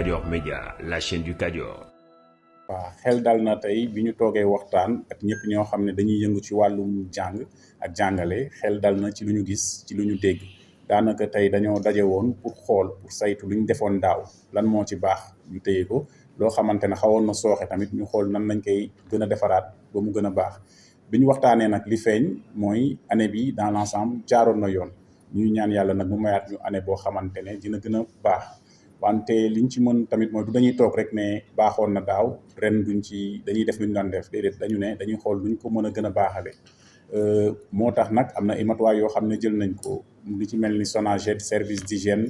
Kadior Média, la chaîne du Kadior. waaw xel dal na tey bi ñu toogee waxtaan ak ñëpp ñoo xam ne dañuy yëngu ci wàllum jàng ak jàngale xel dal na ci lu ñu gis ci lu ñu dégg daanaka tey dañoo daje woon pour saytu lu ñu defoon daaw lan moo ci baax ñu téye ko loo xamante ne xawoon na sooxe tamit ñu xool nan lañ koy gën a defaraat ba mu gën a baax bi ñu waxtaanee nag li feeñ mooy année bi dans l'ensemble jaaroon na yoon ñuy ñaan yàlla nag mu mayaat ñu année boo xamante ne dina gën a baax. wante liñ ci mën tamit mooy du dañuy toog rek ne baaxoon na daaw ren dañuy def lu ñu daan def déedéet dañu ne dañuy xool luñ ko mën a gën a baaxale moo tax nag am na ay matuwaay yoo xam ne jël nañ ko li ci mel ni SONAGED service d'hygiène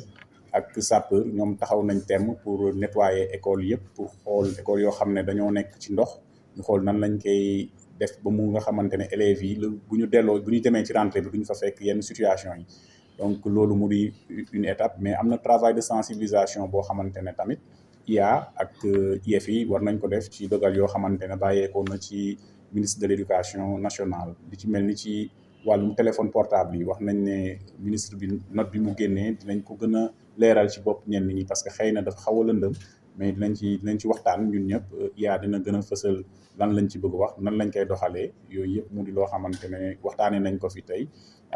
ak sapeur ñoom taxaw nañ temm pour nettoyer école yëpp pour xool école yoo xam ne dañoo nekk ci ndox ñu xool nan lañ koy def ba mu nga xamante ne élèves yi bu ñu demee ci rentrée bi duñu fa fekk yenn situation yi donc loolu mu di une étape mais am na travail de sensibilisation boo xamante ne tamit IA ak IEF war nañ ko def ci dogal yoo xamante ne bàyyeekoo na ci ministre de l'éducation nationale li ci mel ni ci wàllum téléphone portable yi wax nañ ne ministre bi note bi mu génnee dinañ ko gën a leeral ci bopp ñenn ñi parce que xëy na dafa xaw a lëndëm mais dinañ ci waxtaan ñun ñëpp IA dina gën a fësal lan lañ ci bëgg wax nan lañ koy doxalee yooyu yëpp mu di loo xamante ne waxtaanee nañ ko fi tey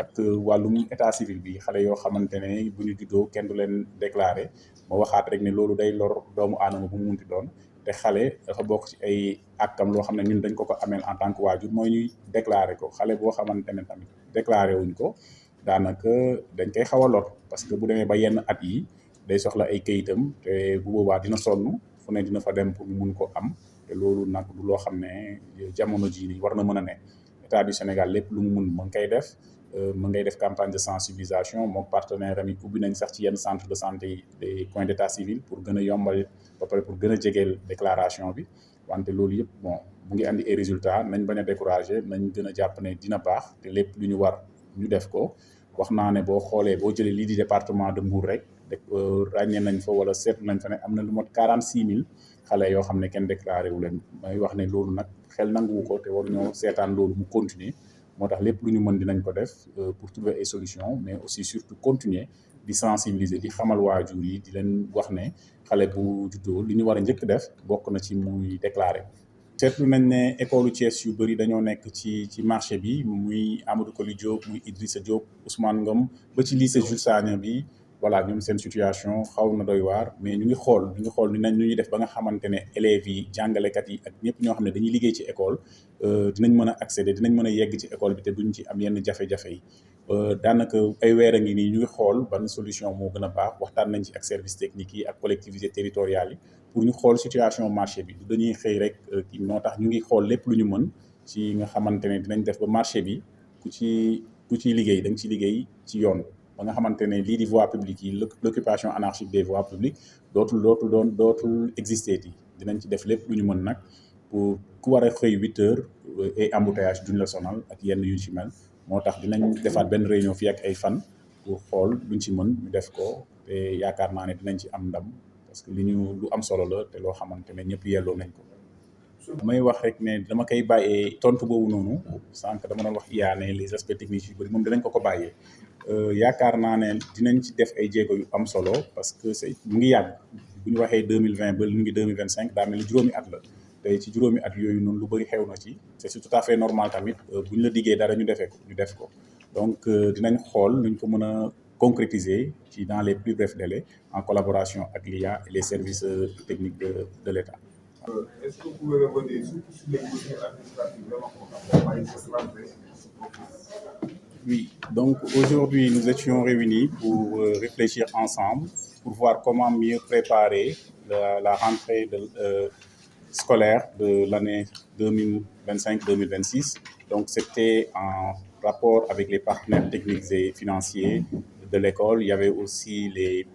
ak wàllum état civil bi xale yoo xamante ne bu ñu juddoo kenn du leen déclaré ma waxaat rek ne loolu day lor doomu aadama bu mu munti doon te xale dafa bokk ci ay àkkam loo xam ne ñun dañ ko ameel en tant que waajur mooy ñuy déclaré ko xale boo xamante ne tamit déclaré wuñ ko daanaka dañ koy xaw a lor parce que bu demee ba yenn at yi day soxla ay kayitam te bu boobaa dina sonn fu ne dina fa dem pour mun ko am te loolu nag du loo xam ne jamono jii nii war na mën a ne état du Sénégal lépp lu mu mun mën koy def mën ngay def campagne de sensibilisation moom partenaire am yi ubbi nañ sax ci yenn centre de santé yi des points d'état civil pour gën a yombal ba pare pour gën a jegeel déclaration bi wante loolu yëpp bon mu ngi andi ay résultats nañ bañ a décourager nañ gën a jàpp ne dina baax te lépp lu ñu war ñu def ko wax naa ne boo xoolee boo jëlee lii di département de Mbour rek ràññee nañ fa wala seetlu nañ fa ne am na lu mot 46 000 xale yoo xam ne kenn déclaré wu leen may wax ne loolu nag xel nanguwu ko te waruñoo seetaan loolu mu continuer moo tax lépp lu ñu mën dinañ ko def pour trouver ay solutions mais aussi surtout continuer di sensibiliser di xamal waajur yi di leen wax ne xale bu juddoo li ñu war a njëkk def bokk na ci muy déclarer. seetlu nañ ne école Thiès yu bëri dañoo nekk ci marché bi muy Amadou Koli Diop muy Idrissa Diop Ousmane Ngom ba ci lycée Jules Sagna bi voilà ñoom seen situation xaw na doy waar mais ñu ngi xool ni nañ ñu ñuy def ba nga xamante ne élèves yi jàngalekat yi ak ñëpp ñoo xam ne dañuy liggéey ci école dinañ mën a accéder dinañ mën a yegg ci école bi te duñ ci am yenn jafe-jafe yi daanaka ay weer a ngi nii ñu ngi xool ban solution moo gën a baax waxtaan nañ ci ak service technique yi ak collectivités territoriales yi pour ñu xool situation marché bi dañuy xëy rek kii moo tax ñu ngi xool lépp lu ñu mën ci nga xamante ne dinañ def ba marché bi ku ciy liggéey da nga ci liggéey ci yoon ba nga xamante ne lii di voie publique yi l'occupation anarchique des voies publiques dootul exister yi dinañ ci def lépp lu ñu mën nag pour ku war a xëy 8 heures et embouteillage duñ la sonal ak yenn yu ci mel moo tax dinañ defaat benn réunion fii ak ay fan pour xool luñ ci mën ñu def ko te yaakaar naa ne dinañ ci am ndam parce que lu am solo la te loo xamante ne ñëpp yelloo nañ ko. may wax rek ne dama koy bàyyee tontu boobu noonu sànq dama doon wax IA ne les aspects techniques yu bëri moom dinañ ko bàyyee yaakaar naa ne dinañ ci def ay jéego yu am solo parce que mu ngi yàgg bu ñu waxee 2020 ba ñu ngi 2025 daa mel ni juróomi at la tey ci juróomi at yooyu noonu lu bëri xew na ci c'est tout à fait normal tamit bu ñu la diggee dara ñu def ko donc dinañ xool luñ ko mën a concrétiser ci dans les plus brefs délais en collaboration avec l'IA et les services techniques de l'État. Est-ce que vous pouvez revenir sur les mesures administratives vraiment pour accompagner cette rentrée? Oui, donc aujourd'hui nous étions réunis pour réfléchir ensemble pour voir comment mieux préparer la rentrée scolaire de l'année 2025-2026. Donc c'était en rapport avec les partenaires techniques et financiers de l'école. Il y avait aussi les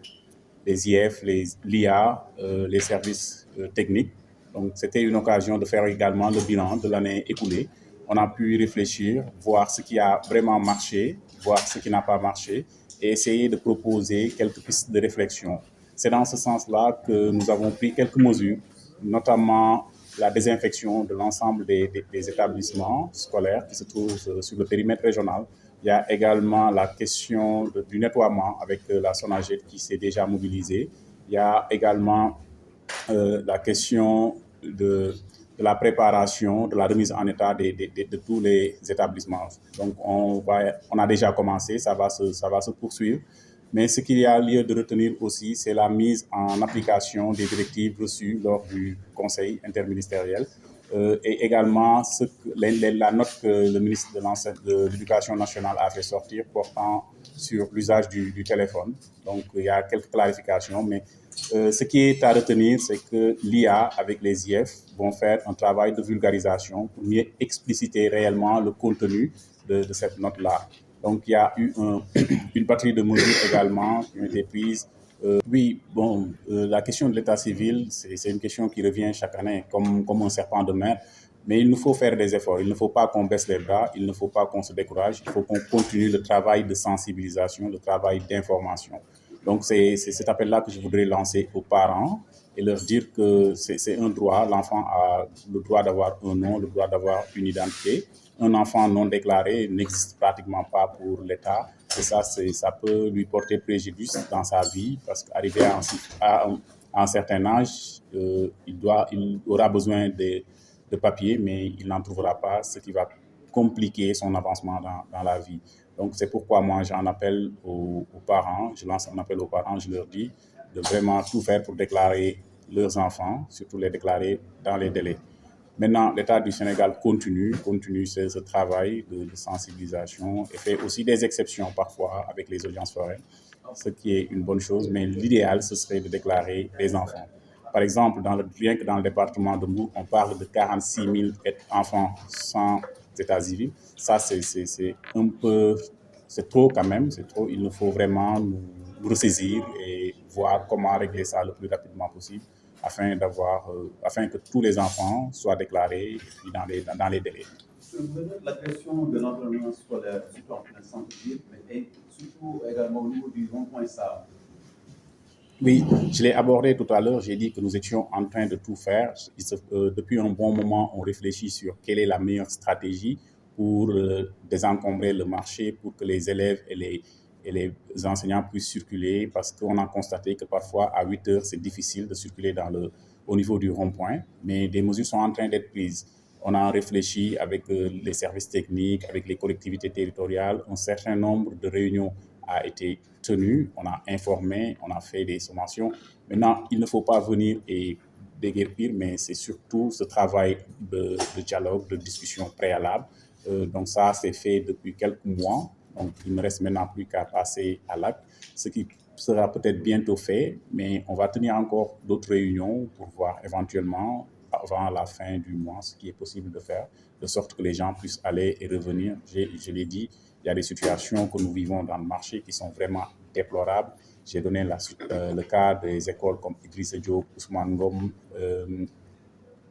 IEF, l'IA, les services techniques. Donc c'était une occasion de faire également le bilan de l'année écoulée. On a pu réfléchir, voir ce qui a vraiment marché, voir ce qui n'a pas marché et essayer de proposer quelques pistes de réflexion. C'est dans ce sens-là que nous avons pris quelques mesures, notamment la désinfection de l'ensemble des établissements scolaires qui se trouvent sur le périmètre régional. Il y a également la question du nettoiement avec la SONAGED qui s'est déjà mobilisée. Il y a également la question de la préparation, de la remise en état de tous les établissements. Donc, on a déjà commencé, ça va se poursuivre. Mais ce qu'il y a lieu de retenir aussi, c'est la mise en application des directives reçues lors du Conseil interministériel et également la note que le ministre de l'Éducation nationale a fait sortir portant sur l'usage du téléphone. Donc, il y a quelques clarifications, mais ce qui est à retenir, c'est que l'IA avec les IF vont faire un travail de vulgarisation pour mieux expliciter réellement le contenu de cette note-là. Donc, il y a eu une batterie de mesures également qui ont été prises. Oui, bon, la question de l'état civil, c'est une question qui revient chaque année comme un serpent de mer. Mais il nous faut faire des efforts. Il ne faut pas qu'on baisse les bras, il ne faut pas qu'on se décourage. Il faut qu'on continue le travail de sensibilisation, le travail d'information. Donc, c'est cet appel-là que je voudrais lancer aux parents et leur dire que c'est un droit. L'enfant a le droit d'avoir un nom, le droit d'avoir une identité. Un enfant non déclaré n'existe pratiquement pas pour l'État. Et ça peut lui porter préjudice dans sa vie parce qu'arrivé à un certain âge, il aura besoin de papier, mais il n'en trouvera pas, ce qui va compliquer son avancement dans la vie. Donc, c'est pourquoi moi, j'en appelle aux parents, je lance un appel aux parents, je leur dis de vraiment tout faire pour déclarer leurs enfants, surtout les déclarer dans les délais. Maintenant, l'État du Sénégal continue ce travail de sensibilisation et fait aussi des exceptions parfois avec les audiences foraines, ce qui est une bonne chose, mais l'idéal, ce serait de déclarer les enfants. Par exemple, rien que dans le département de Mbour, on parle de 46 000 enfants sans état civil. Ça, c'est un peu, c'est trop quand même, c'est trop. Il nous faut vraiment nous ressaisir et voir comment régler ça le plus rapidement possible afin que tous les enfants soient déclarés dans les délais. La question de l'environnement scolaire, surtout en plein centre-ville, mais surtout également au niveau du rond-point Saham. Oui, je l'ai abordé tout à l'heure. J'ai dit que nous étions en train de tout faire. Depuis un bon moment, on réfléchit sur quelle est la meilleure stratégie pour désencombrer le marché, pour que les élèves et les enseignants puissent circuler, parce qu'on a constaté que parfois, à 8 heures, c'est difficile de circuler au niveau du rond-point, mais des mesures sont en train d'être prises. On a réfléchi avec les services techniques, avec les collectivités territoriales. Un certain nombre de réunions a été tenu, on a informé, on a fait des sommations. Maintenant, il ne faut pas venir et déguerpir, mais c'est surtout ce travail de dialogue, de discussion préalable. Donc ça, c'est fait depuis quelques mois. Donc il ne reste maintenant plus qu'à passer à l'acte, ce qui sera peut-être bientôt fait, mais on va tenir encore d'autres réunions pour voir éventuellement avant la fin du mois ce qui est possible de faire, de sorte que les gens puissent aller et revenir. Je l'ai dit, il y a des situations que nous vivons dans le marché qui sont vraiment déplorables. J'ai donné le cas des écoles comme Idrissa Diop, Ousmane Ngom,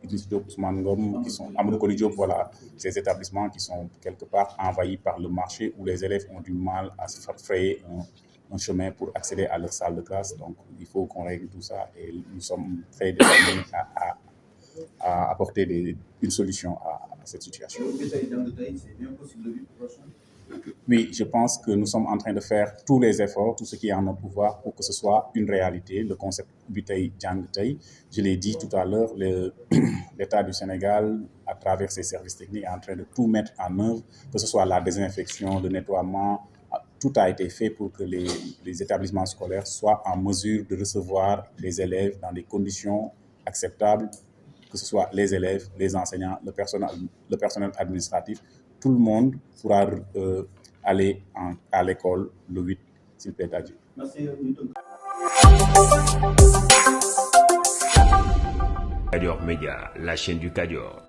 qui sont Amadou Koli Diop, voilà, ces établissements qui sont quelque part envahis par le marché où les élèves ont du mal à se frayer un chemin pour accéder à leur salle de classe. Donc, il faut qu'on règle tout ça et nous sommes très déterminés à apporter une solution à cette situation. Oui, je pense que nous sommes en train de faire tous les efforts, tout ce qui est en notre pouvoir pour que ce soit une réalité, le concept Bitey Jang Tay. Je l'ai dit tout à l'heure, l'État du Sénégal, à travers ses services techniques, est en train de tout mettre en œuvre, que ce soit la désinfection, le nettoiement. Tout a été fait pour que les établissements scolaires soient en mesure de recevoir les élèves dans des conditions acceptables, que ce soit les élèves, les enseignants, le personnel administratif. Tout le monde pourra aller à l'école le 8, s'il plaît à Dieu. Merci. Kadior Média, la chaîne du Kadior.